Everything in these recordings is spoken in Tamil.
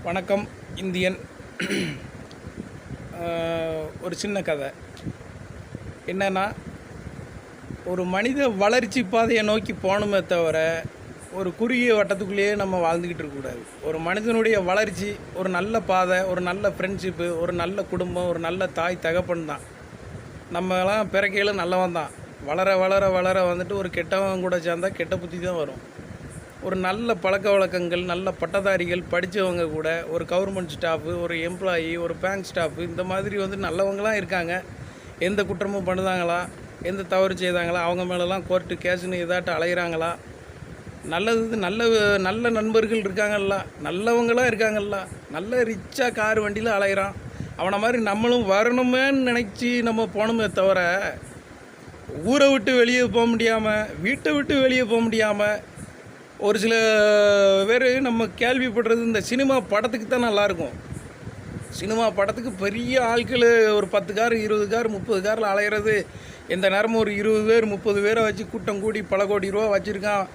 வணக்கம் இந்தியன். ஒரு சின்ன கதை என்னென்னா, ஒரு மனித வளர்ச்சி பாதையை நோக்கி போகணுமே தவிர ஒரு குறுகிய வட்டத்துக்குள்ளேயே நம்ம வாழ்ந்துக்கிட்டு இருக்கக்கூடாது. ஒரு மனிதனுடைய வளர்ச்சி ஒரு நல்ல பாதை, ஒரு நல்ல ஃப்ரெண்ட்ஷிப்பு, ஒரு நல்ல குடும்பம், ஒரு நல்ல தாய் தகப்பன் தான். நம்மலாம் பிறக்கையில் நல்லவன் தான். வளர வளர வளர வந்துட்டு ஒரு கெட்டவன் கூட சேர்ந்தால் கெட்ட புத்தி தான் வரும். ஒரு நல்ல பழக்க வழக்கங்கள், நல்ல பட்டதாரிகள், படித்தவங்க கூட ஒரு கவர்மெண்ட் ஸ்டாஃபு, ஒரு எம்ப்ளாயி, ஒரு பேங்க் ஸ்டாஃபு, இந்த மாதிரி வந்து நல்லவங்களாம் இருக்காங்க. எந்த குற்றமும் பண்ணுதாங்களா, எந்த தவறு செய்தாங்களா, அவங்க மேலெலாம் கோர்ட்டு கேஸுன்னு இதாட்ட அலைகிறாங்களா, நல்லது நல்ல நல்ல நண்பர்கள் இருக்காங்கல்ல, நல்லவங்களாம் இருக்காங்கல்ல, நல்ல ரிச்சாக கார் வண்டியில் அலைகிறான். அவனை மாதிரி நம்மளும் வரணுமேன்னு நினச்சி நம்ம போகணுமே தவிர ஊரை விட்டு வெளியே போக முடியாமல், வீட்டை விட்டு வெளியே போக முடியாமல், ஒரு சில பேர் நம்ம கேள்விப்படுறது இந்த சினிமா படத்துக்கு தான் நல்லாயிருக்கும். சினிமா படத்துக்கு பெரிய ஆட்கள் ஒரு 10 கார், 20 கார், 30 காரில் அலையிறது. எந்த நேரமும் ஒரு 20 பேர் 30 பேரை வச்சு கூட்டம் கூடி பல கோடி ரூபா வச்சுருக்கான்,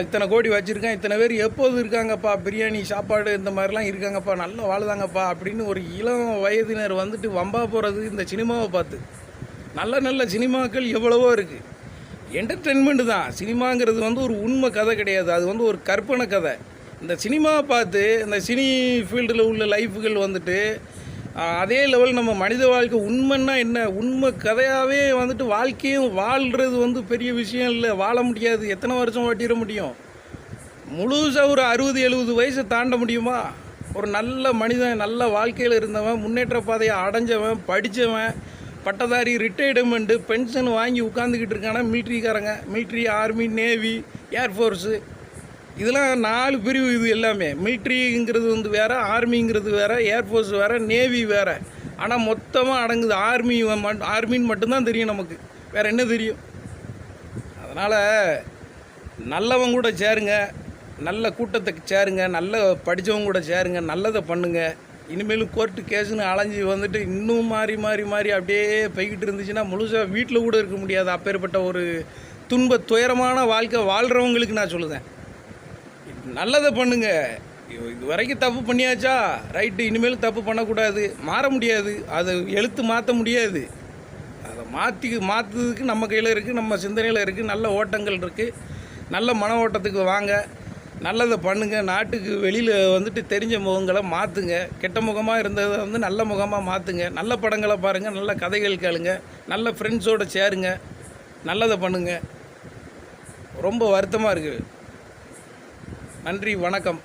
இத்தனை கோடி வச்சுருக்கான், இத்தனை பேர் எப்போது இருக்காங்கப்பா, பிரியாணி சாப்பாடு இந்த மாதிரிலாம் இருக்காங்கப்பா, நல்லா வாழுதாங்கப்பா அப்படின்னு ஒரு இளம் வயதினர் வந்துட்டு வம்பா போகிறது இந்த சினிமாவை பார்த்து. நல்ல நல்ல சினிமாக்கள் எவ்வளவோ இருக்குது. என்டர்டெயின்மெண்ட்டு தான். சினிமாங்கிறது வந்து ஒரு உண்மை கதை கிடையாது, அது வந்து ஒரு கற்பனை கதை. இந்த சினிமாவை பார்த்து இந்த சினி ஃபீல்டில் உள்ள லைஃபுகள் வந்துட்டு அதே லெவல் நம்ம மனித வாழ்க்கை உண்மைன்னா என்ன, உண்மை கதையாகவே வந்துட்டு வாழ்க்கையும் வாழ்கிறது வந்து பெரிய விஷயம் இல்லை. வாழ முடியாது. எத்தனை வருஷம் ஓட்டிட முடியும்? முழுசாக ஒரு 60-70 வயசை தாண்ட முடியுமா? ஒரு நல்ல மனிதன், நல்ல வாழ்க்கையில் இருந்தவன், முன்னேற்ற பாதையை அடைஞ்சவன், படித்தவன், பட்டதாரி, ரிட்டையர்மெண்ட்டு, பென்ஷன் வாங்கி உட்காந்துக்கிட்டு இருக்கானா மிலிட்ரிக்காரங்க. மிலிட்ரி, ஆர்மி, நேவி, ஏர்ஃபோர்ஸு, இதெல்லாம் 4 பிரிவு. இது எல்லாமே மிலிட்ரிங்கிறது வந்து வேறு, ஆர்மிங்கிறது வேறு, ஏர்ஃபோர்ஸ் வேறு, நேவி வேறு. ஆனால் மொத்தமாக அடங்குது ஆர்மின்னு மட்டும்தான் தெரியும் நமக்கு. வேறு என்ன தெரியும்? அதனால் நல்லவங்க கூட சேருங்க, நல்ல கூட்டத்துக்கு சேருங்க, நல்ல படித்தவங்க கூட சேருங்க, நல்லதை பண்ணுங்கள். இனிமேலும் கோர்ட்டு கேஸுன்னு அலைஞ்சி வந்துட்டு இன்னும் மாறி மாறி மாறி அப்படியே போய்கிட்டு இருந்துச்சுன்னா முழுசாக வீட்டில் கூட இருக்க முடியாது. அப்பேற்பட்ட ஒரு துயரமான வாழ்க்கை வாழ்கிறவங்களுக்கு நான் சொல்லுதேன், நல்லதை பண்ணுங்கள். இது வரைக்கும் தப்பு பண்ணியாச்சா, ரைட்டு, இனிமேல் தப்பு பண்ணக்கூடாது. மாற முடியாது, அதை எழுத்து மாற்ற முடியாது. அதை மாற்றுறதுக்கு நம்ம கையில் இருக்குது, நம்ம சிந்தனையில் இருக்குது. நல்ல ஓட்டங்கள் இருக்குது. நல்ல மன ஓட்டத்துக்கு வாங்க, நல்லதை பண்ணுங்கள். நாட்டுக்கு வெளியில் வந்துட்டு தெரிஞ்ச முகங்களை மாற்றுங்க. கெட்ட முகமாக இருந்ததை வந்து நல்ல முகமாக மாற்றுங்க. நல்ல படங்களை பாருங்கள், நல்ல கதைகள் கேளுங்க, நல்ல ஃப்ரெண்ட்ஸோடு சேருங்க, நல்லதை பண்ணுங்கள். ரொம்ப வருத்தமாக இருக்குது. நன்றி, வணக்கம்.